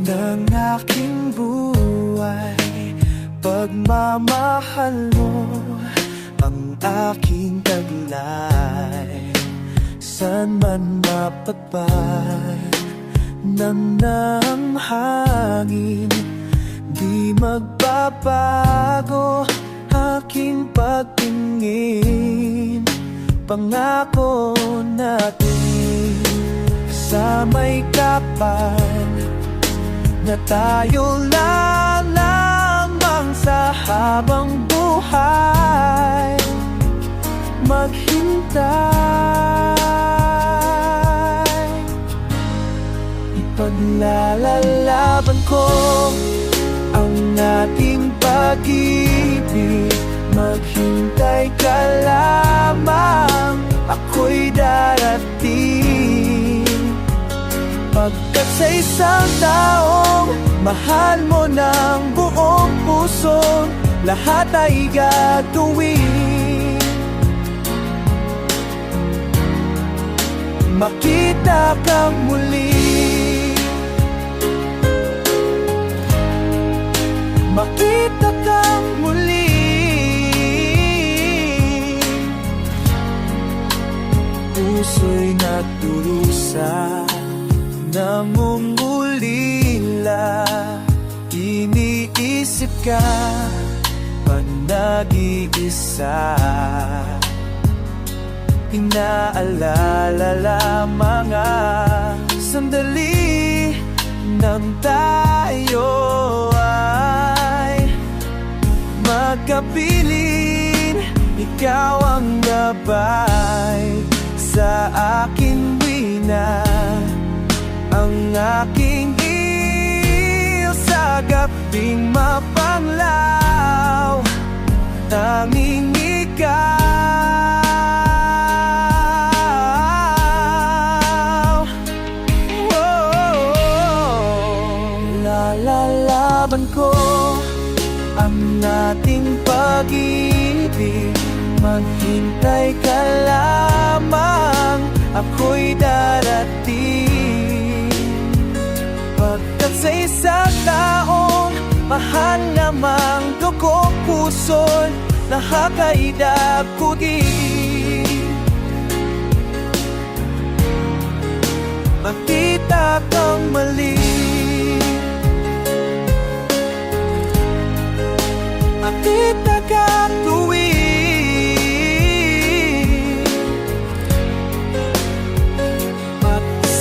ng aking buhay. Pagmamahal mo ang aking taglay. San man mapagpag ng hangin, di magbabago aking pagtingin. Pangako natin sa may kapal na tayo lamang sa habang buhay maghintay. Ipaglalalaban ko ang ating pag-ibig. Maghintay ka lamang, ako'y darating. Pagkat sa isang taong mahal mo ng buong puso, lahat ay gagawin. Makita kang muli, makita kang muli. Puso'y nagdurusa, namumulila. Iniisip ka pag nag-iisa. Inaalala lamang ang sandali nang tayo ay magkapiling. Ikaw ang gabay sa aking wina, ang aking iyo sa gabing mapanglaw. Tanging ikaw, lalalaban ko ang ating pag-ibig. Maghintay ka lamang, ako'y darating. Pagkat sa isang taong mahal lamang dugo puso't lahat ay dakutin. Makita kang mali, makita kang tuwid.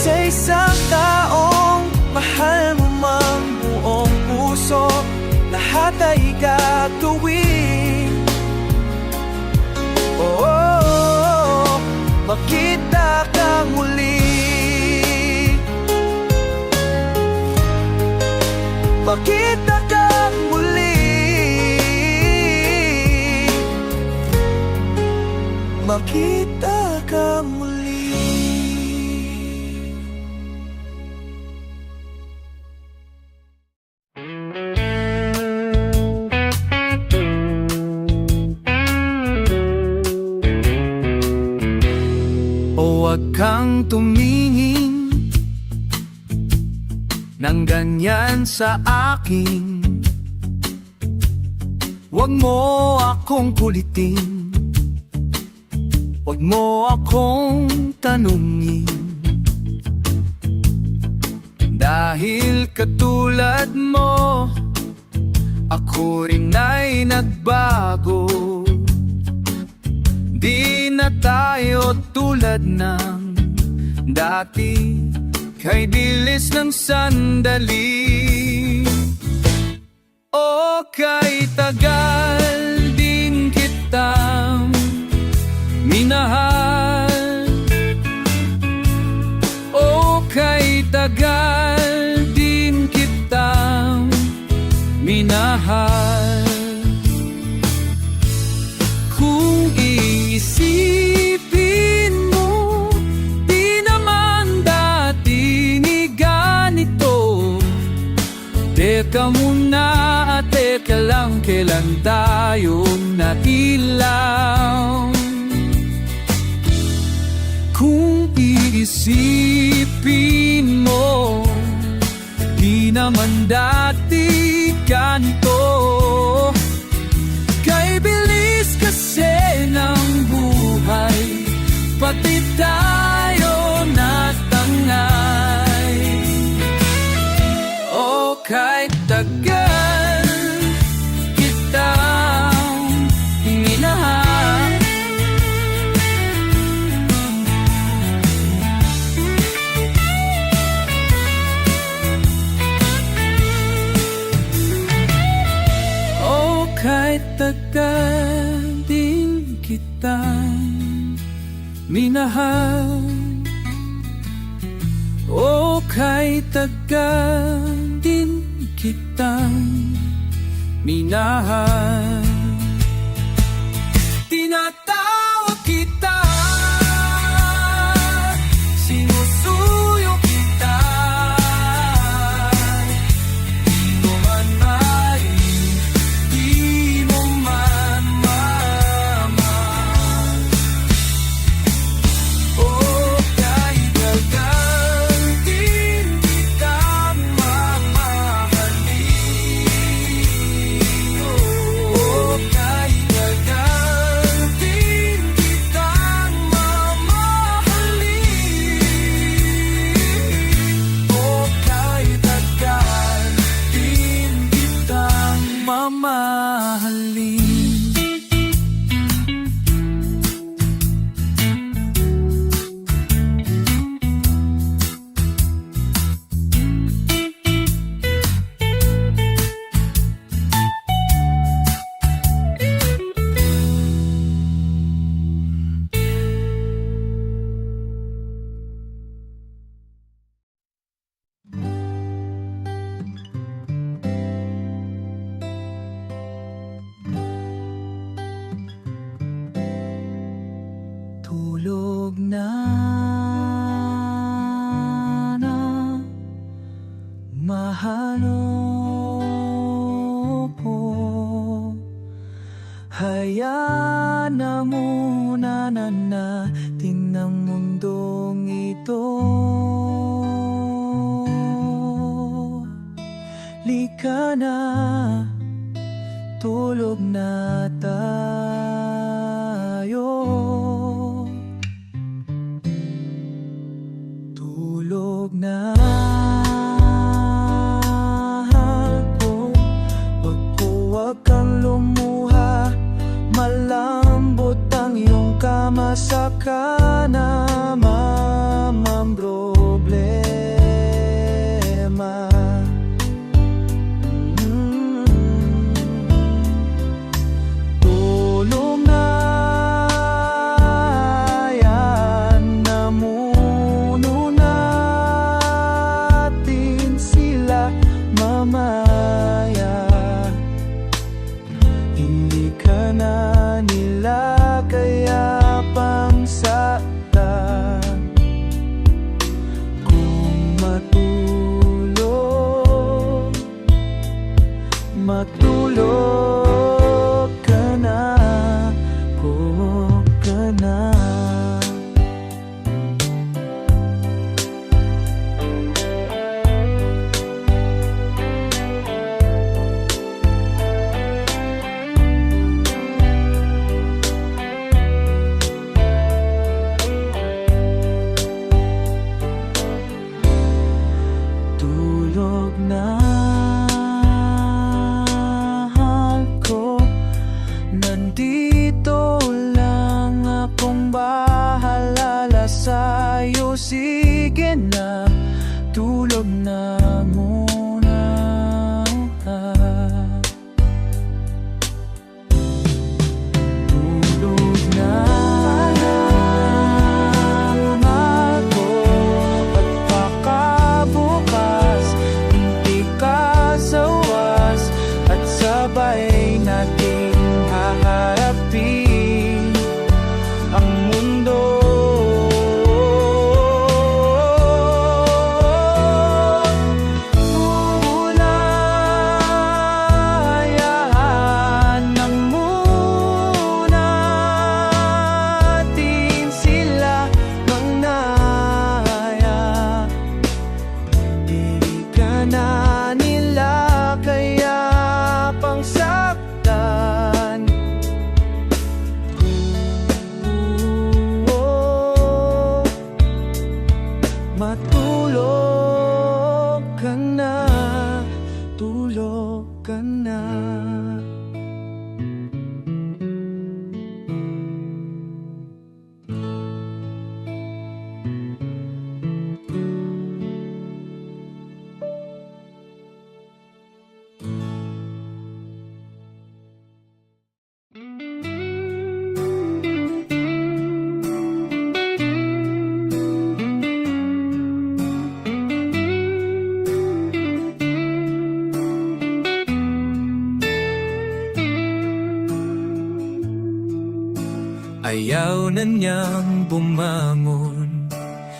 Sa isang taong mahal mo mang buong puso, lahat ay gagawin. Oh, makita kang muli, makita kang muli, makita kang muli. Huwag kang tumingin ng ganyan sa akin. Huwag mo akong kulitin, huwag mo akong tanungin. Dahil katulad mo, ako rin ay nagbago. Di na tayo tulad ng dati, kay bilis ng sandali. O kay tagal din kitang minahal, o kay tagal din kitang minahal. Kung iisipin mo, di naman dati ni ganito. Teka muna at teka lang, kailan tayo natilaw? Kung iisipin mo, di naman naman dati ganito. Kay bilis kasi ng buhay, pati tayo natangay. O kahit tagal kitang minahal, o kahit tagal din kitang minahal, o kahit tagal din kitang minahal. Tinatawag kita, sinusuyo kita, di mo man mahalin, di mo man mamahal. O kahit tagal din kitang mamahalin, o kahit tagal din kitang mamahalin, o kahit tagal din kitang mamahalin. Tulog na mahal ko, hayaan na muna na natin ang mundong ito. Lika na, tulog na tayo. Tulog na ko, wag kang lumuha, malambot ang iyong kama, saka na mamang problema. Tulog na, yan na muno natin sila mamaya. Hindi ka na nila kaya pang saktan. Kung matulog ka na, huwag ka na. Tulog na ko, nandito lang akong bahala sa'yo. Sige na, tulog na muna. Tulog na ako, at baka bukas hindi ka sawas, at sabay nating haharapin ang mundo. Hayaan lang muna natin sila mangnaya. Di ka na ka na, tulog ka na. Ayaw na niyang bumangon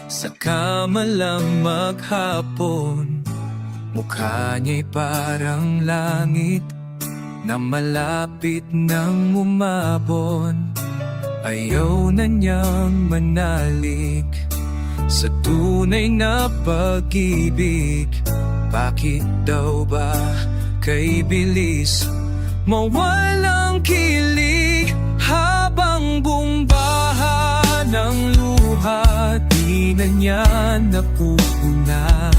sa kama lang maghapon. Mukha niya'y parang langit na malapit nang umabon. Ayaw na niyang manalig sa tunay na pag-ibig. Bakit daw ba kay bilis mawalang kilig? Habang bumbaha ng luha, di na niya napupuna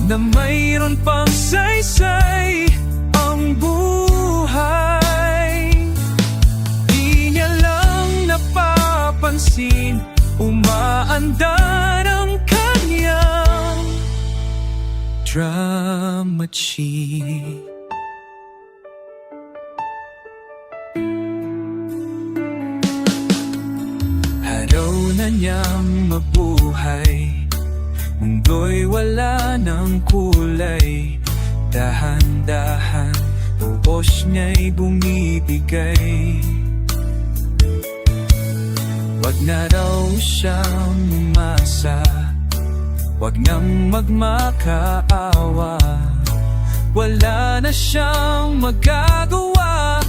na mayroon pang saysay ang buhay. Di niya lang napapansin, umaandar ang kanyang drama chick. Araw na niyang mabuhay, mundo'y wala ng kulay. Dahan-dahan, ubos niya'y bumibigay. Wag na raw siyang umasa, wag nang magmakaawa. Wala na siyang magagawa,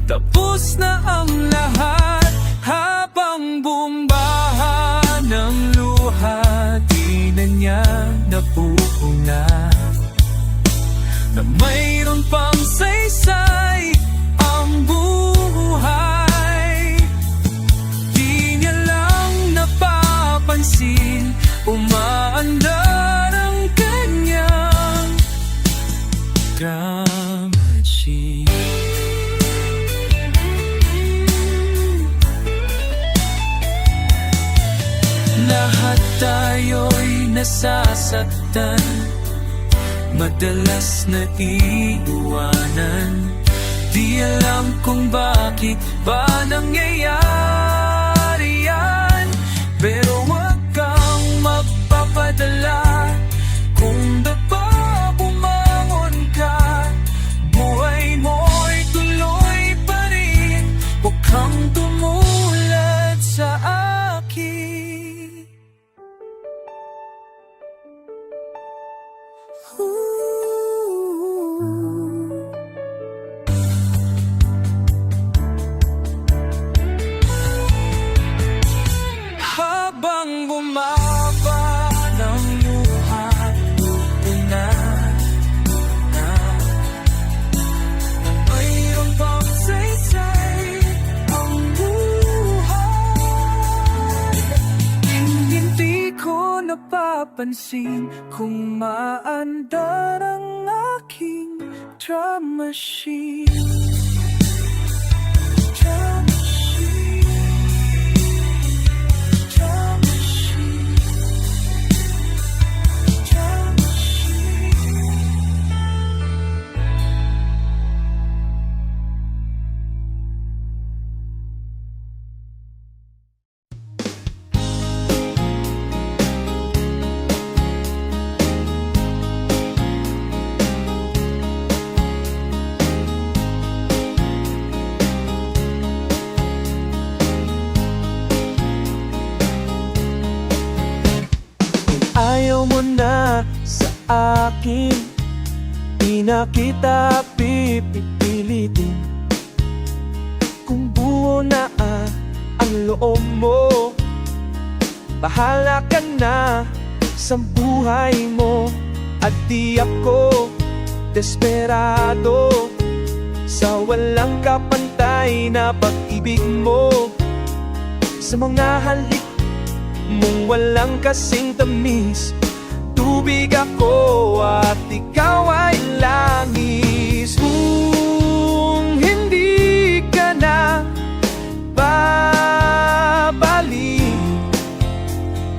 tapos na ang lahat. Habang bumbaha ng luha, di na niya napupuna na mayroon pang saysay ang buhay. Di niya lang napapansin, umaandar ang kanyang drama chick. Lahat tayo'y nasasaktan, madalas na iiwanan. Di alam kung bakit ba nangyayari yan, pero wag kang magpapadala. Kung dapa bumangon ka, buhay mo'y tuloy pa rin. Huwag kang tumulad sa akin. Habang bumaba ng luha, tupuna na mayroon pang saysay ang buhay. Hindi ko napapansin kung maandar ang aking drama sheet. Ayaw mo na sa akin, di na kita pipilitin. Kung buo na ang loob mo, bahala ka na sa buhay mo. At di ako desperado sa walang kapantay na pag-ibig mo. Sa mga halik mong walang kasing tamis, tubig tubig ako at ikaw ay langis. Kung hindi ka na babalik,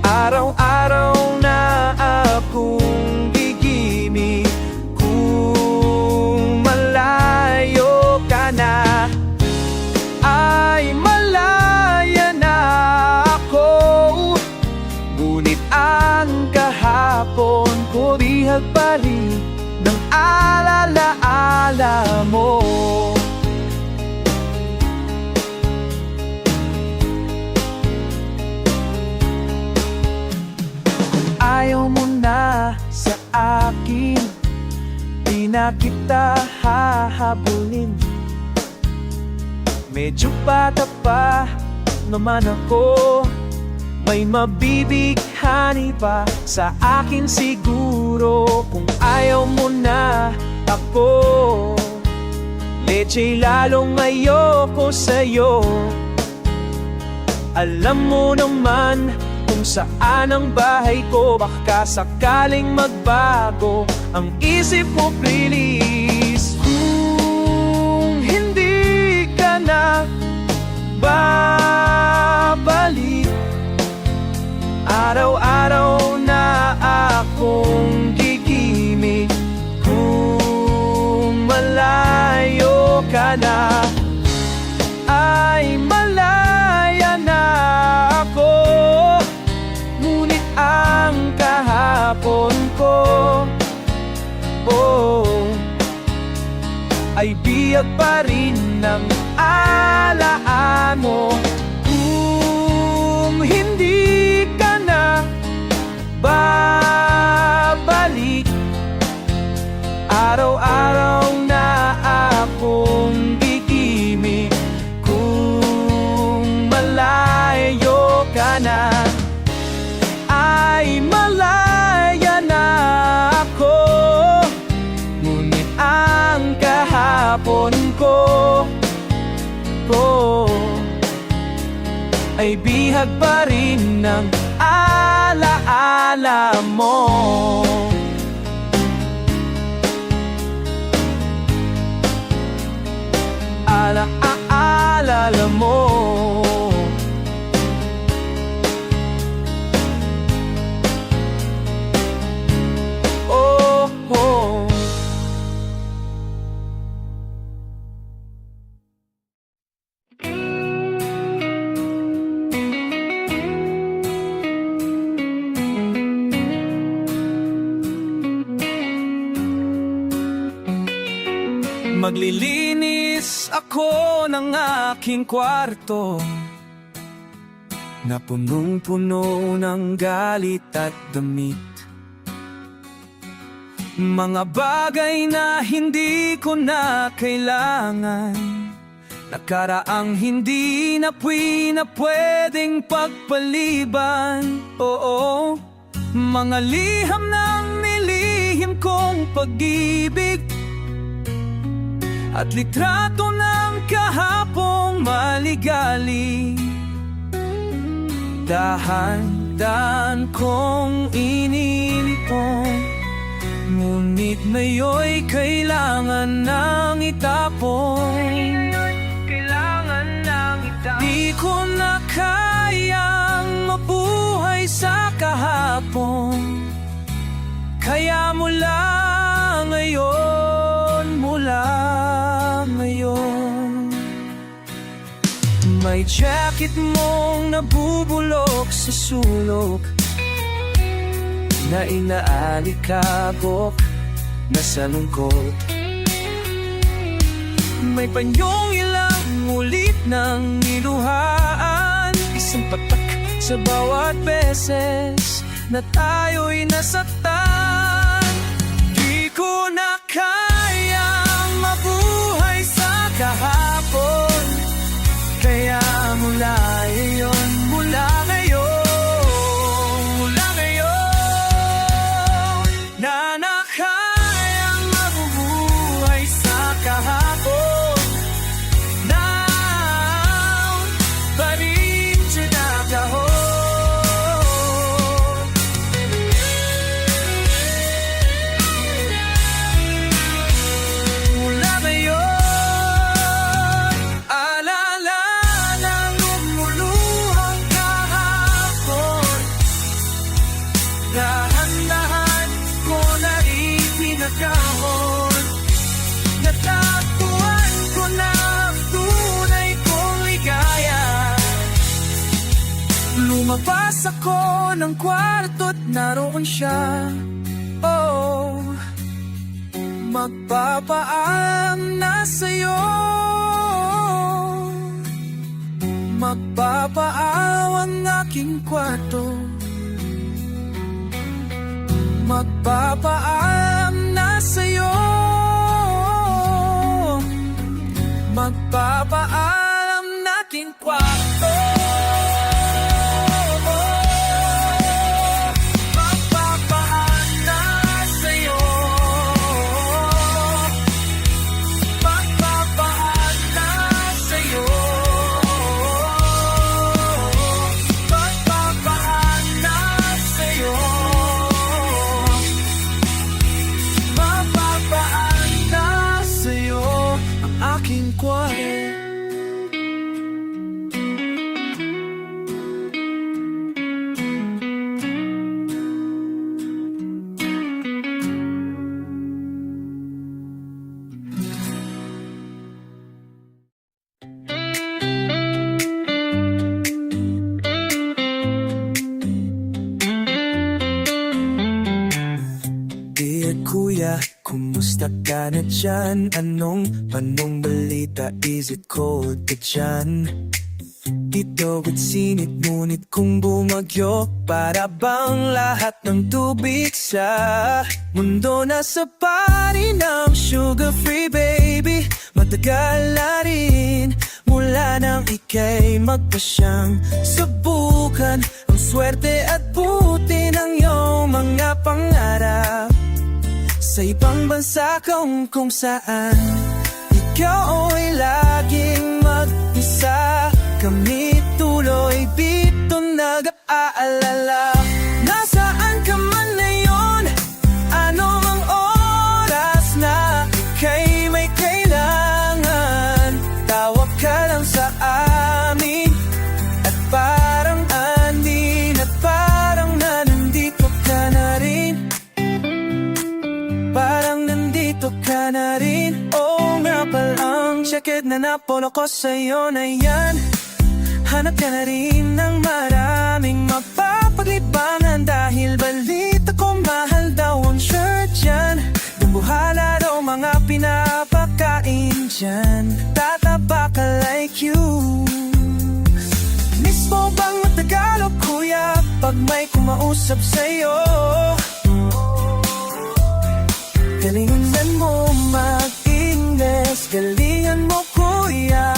araw-araw na akong gigimik. Kung malayo ka na, ay malaya na ako. Ngunit ang kahapon ko bihag pa rin ng alaala mo. Ayaw mo na sa akin, di na kita hahabulin. Medyo bata pa naman ako, may mabibighani pa sa akin siguro. Kung ayaw mo na ako, leche lalong ayoko sa'yo. Alam mo naman kung saan ang bahay ko, baka sakaling magbago ang isip mo, please. Kung hindi ka na babalik, araw-araw na akong gigimik. Kung malayo ka na, ay malaya na ako. Ngunit ang kahapon ko, ay biyag pa rin ng alaala mo. Kung hindi ka na babalik, araw-araw na akong gigimik. Kung malayo ka na, ay malaya na ako. Ngunit ang kahapon ko, ay bihag pa rin ng alaala mo. Alaala mo. Oh, oh. Maglilinis ako ng aking kwarto na punong-puno ng galit at damit. Mga bagay na hindi ko na kailangan, nakaraang hindi na pwedeng pagpaliban. Oo, mga liham ng nilihim kong pag-ibig at litrato ng kahapong maligali. Dahan-dahan kong inilipon, ngunit ngayon'y kailangan nang itapon. Di ko na kayang mabuhay sa kahapon, kaya mula ngayon, may jacket mong nabubulok sa sulok, na inaalikabok na sa lungkot. May panyong ilang ulit ng niluhaan, isang patak sa bawat beses na tayo'y nasaktan. Di ko na kayang mabuhay sa kahapon, kaya mula ngayon, na nakayang mabubuhay sa kahapon. Now, parin siya nakahon. kahon. Natagpuan ko na ang tunay kong ligaya. Lumabas ako ng kwarto't naroon siya. Oh, magpapaalam na sa'yo. Magpapaaw ang aking kwarto. Magpapaalam na sa'yo. Magpapaalam na aking kwarto. Kuya, kumusta ka na dyan? Anong balita? Is it cold ka dyan? Dito at sinit, ngunit kung bumagyo, para bang lahat ng tubig sa mundo nasa pari ng sugar-free baby. Matagal na rin mula nang ika'y magpasyang subukan ang swerte at buti ng iyong mga pangarap sa ibang bansa kung saan ikaw ay laging mag-isa. Kami tuloy dito nag-aalala. Nasaan ka man ngayon? Ano mang oras na ika'y may kailangan, tawag ka lang sa amin. At parang andin at parang nandito ka na rin. Parang nandito ka na rin. Oo nga palang jacket na napolo ko sa'yo na yan. Hanap ka na rin ng maraming mapapaglibangan, dahil balita ko mahal daw ang shirt dyan. Dumbuhala daw mga pinapakain dyan. Tataba ka like you. Mismo bang matagalog kuya pag may kumausap sa'yo? Galingan mo mag-Ingles, galingan mo kuya.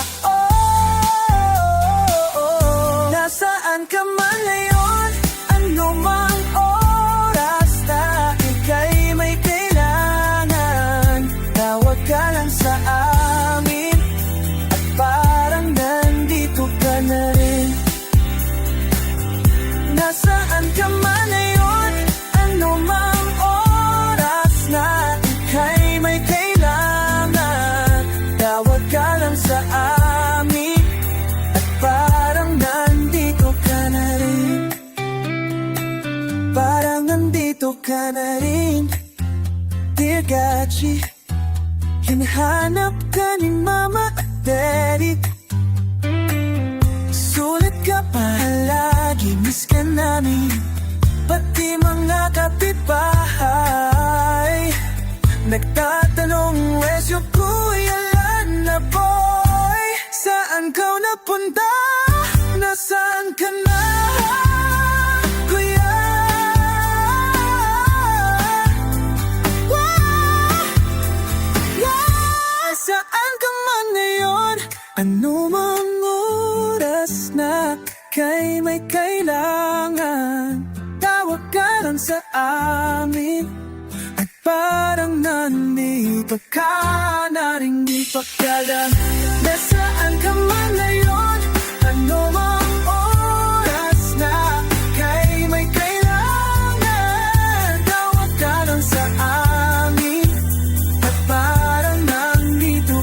Nasaan ka man ngayon? Ano mang oras na ika'y may kailangan, tawag ka lang sa amin. At parang nandito ka na rin. Nasaan ka man ngayon? Ano mang oras na ika'y may kailangan, tawag ka lang sa amin. At parang nandito ka na rin. Parang nandito ka na rin. Dear Gachi, hinahanap ka ni Mama at Daddy. Sulit ka pa lagi, miss ka namin. Pati mga kapitbahay nagtatanong, where's your kuya Lana boy? Saan ka napunta? Nasaan ka na? Kuya, saan ka man ngayon? Ano mang oras na kay may kailangan, tawag ka lang sa amin. At parang nandito ka na rin, di pa ka lang. Nasaan ka man ngayon? Ano mang oras na kay may kailangan, tawag ka lang sa amin. At parang nandito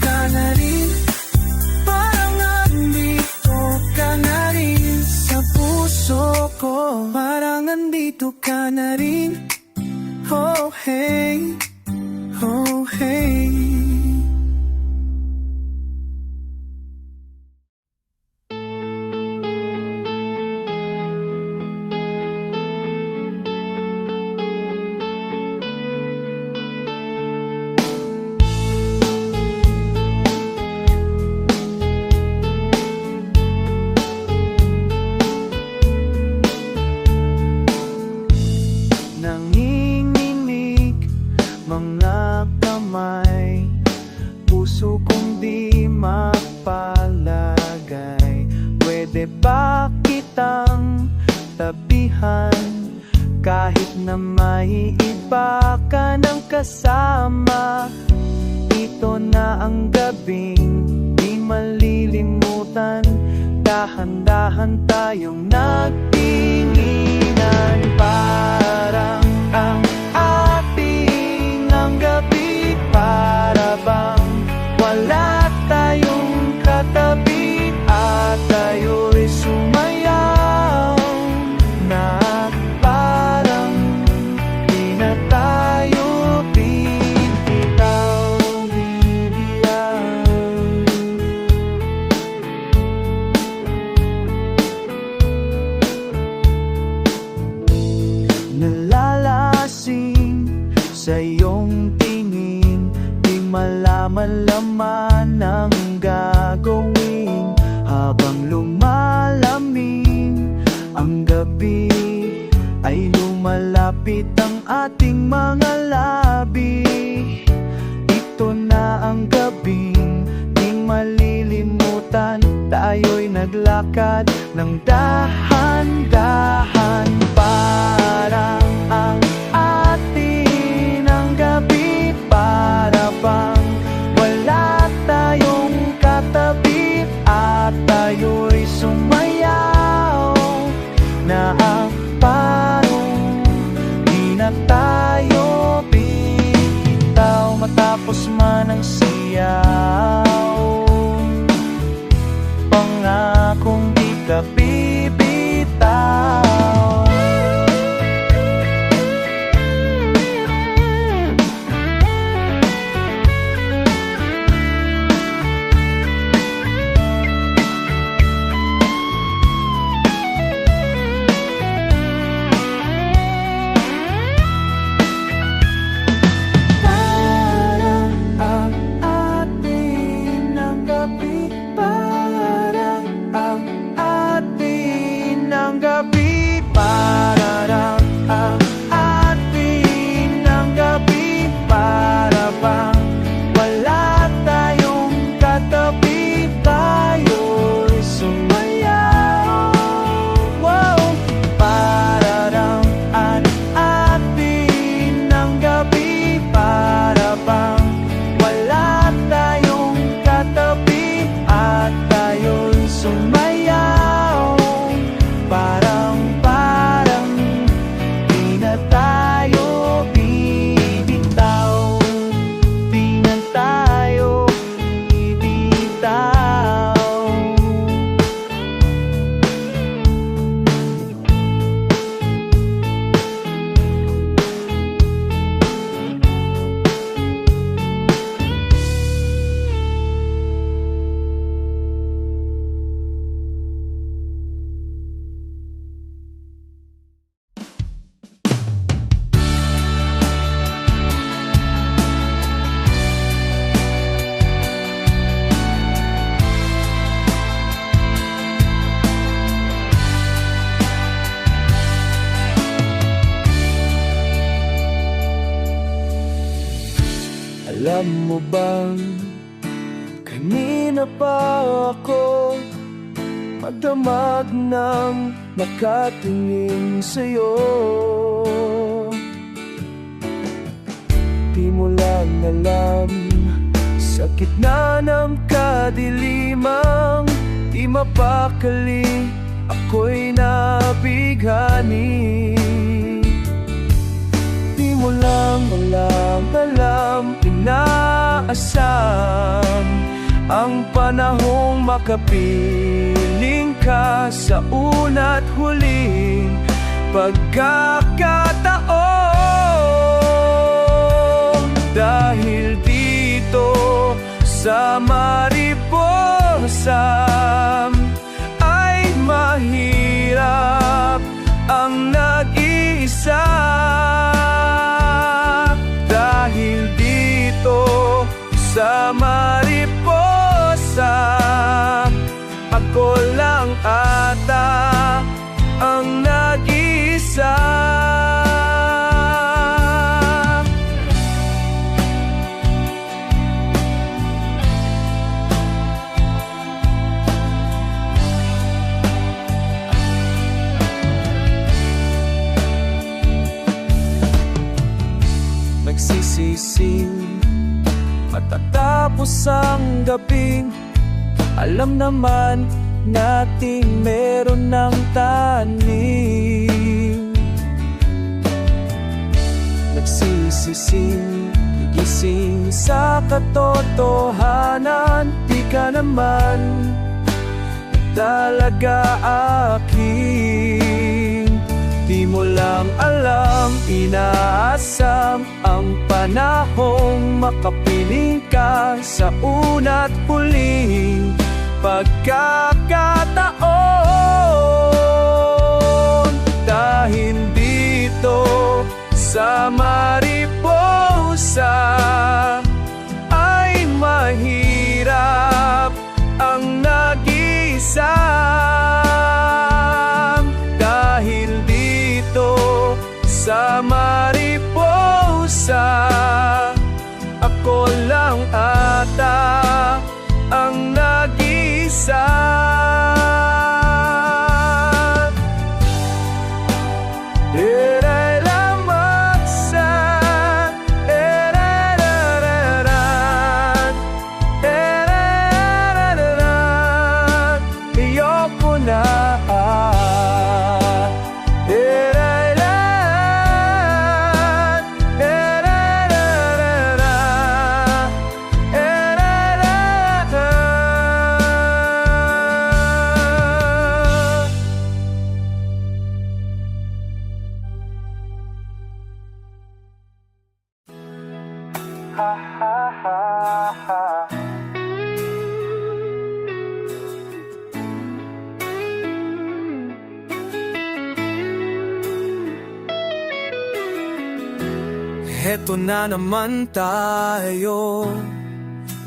ka na rin. Parang nandito ka na rin sa puso ko. Parang nandito ka na rin. Oh hey, oh hey. Nanginginig mga kamay, puso kong di mapalagay. Pwede ba kitang tabihan, kahit na may iba ka ng kasama? Ito na ang gabing di malilimutan, dahan-dahan tayong nagtinginan. Parang ang ating ang gabi, para bang wala tayong katabi, at tayo'y sumayaw na parang di na tayo bibitaw-bibitaw. Nalalasing sa iyong tingin, di malaman-laman ang gagawin. Habang lumalamig ang gabi, ay lumalapit ang ating mga labi. Ito na ang gabing di malilimutan, tayo'y naglakad ng dahan-dahan. Parang ang atin ang gabi, para bang wala tayong katabi, at tayo'y sumayaw na parang di na tayo bibitaw. Matapos man ang siyaw, pangakong di ka bibitaw. Parang ang atin ang gabi, parang ang atin ang gabi, parang ang atin ang gabi, para bang wala tayong katabi, tayo'y sumayaw. Wow! Parang ang atin ang gabi, para bang wala tayong katabi, at tayo'y sumayaw. Parang di na tayo bibitaw, di na tayo bibitaw. Alam mo bang kanina pa ako magdamag ng nakatingin sa'yo? Di mo lang alam, sa gitna ng kadilimang di mapakali, ako'y nabighani. Di mo lang alam, inaasam ang panahong makapiling ka sa una't huling pagkakataon. nagsisising. Matatapos ang gabing, alam naman nating meron ng tanim. Nagsisising, gigising sa katotohanan. Di ka naman talaga akin. Di mo lang alam, inaasam ang panahong makapiling ka sa una't huling pagkakataon. Dahil dito sa Mariposa ay mahirap ang nag-isa. Dahil dito sa Mariposa, ako lang ata ang nag-isa. Heto na naman tayo,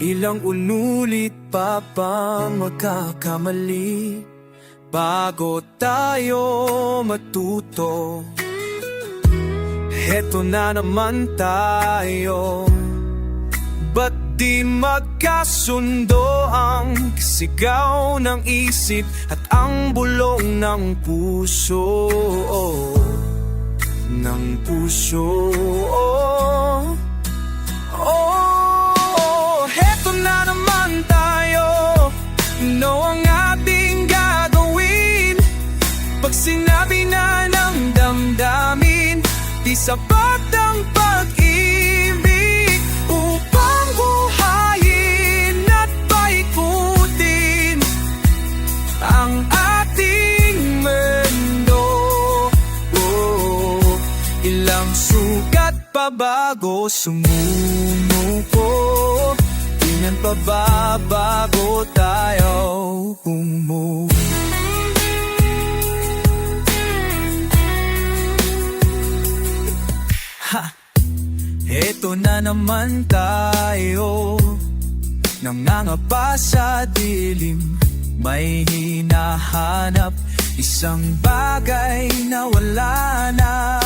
ilang unulit pa bang magkakamali bago tayo matuto? Heto na naman tayo, ba't di magkasundo ang sigaw ng isip at ang bulong ng puso? Ng puso. Heto na naman tayo, ano ang ating gagawin? Pag sinabi na ng damdamin, di sapat ang pag-ibig upang buhayin at paikutin ang ating mundo. Ilang sugat pa bago sumuko, tingnan pa ba bago tayo humove? Eto na naman tayo, nangangapa sa dilim, may hinahanap, isang bagay na wala na.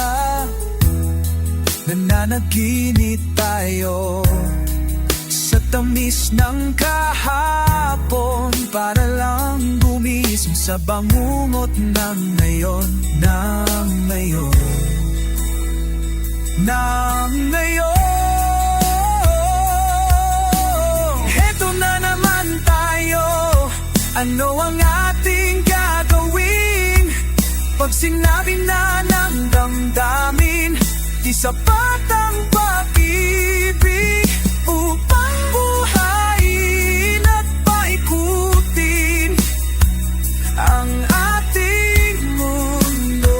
Nananaginip tayo sa tamis ng kahapon, para lang gumising sa bangungot ng ngayon, ng ngayon, ng ngayon. Heto na naman tayo, ano ang ating gagawin? Pag sinabi na ng damdamin, di sapat ang pag-ibig upang buhayin at paikutin ang ating mundo.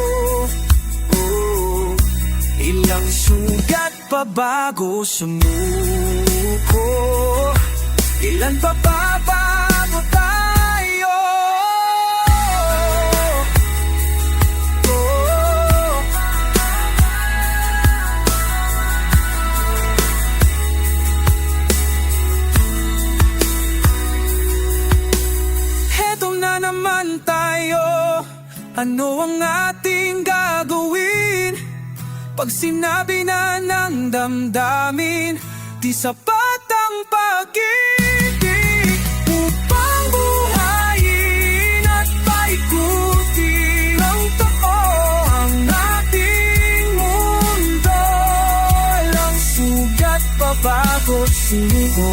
Ilang sugat pa bago sumuko, ilan pa bago tayo? Heto na naman tayo, ano ang ating gagawin? Pag sinabi na ng damdamin, di sapat ang pag-ibig upang buhayin at paikutin ang tao ang ating mundo. Ilang ako sino.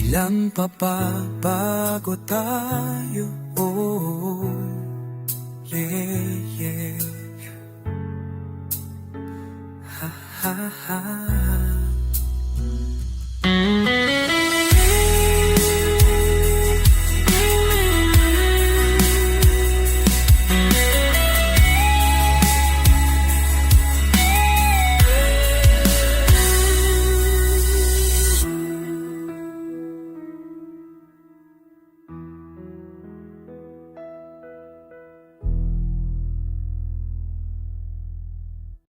Ilang papabago tayo, oh, yeah, yeah. Ha ha ha.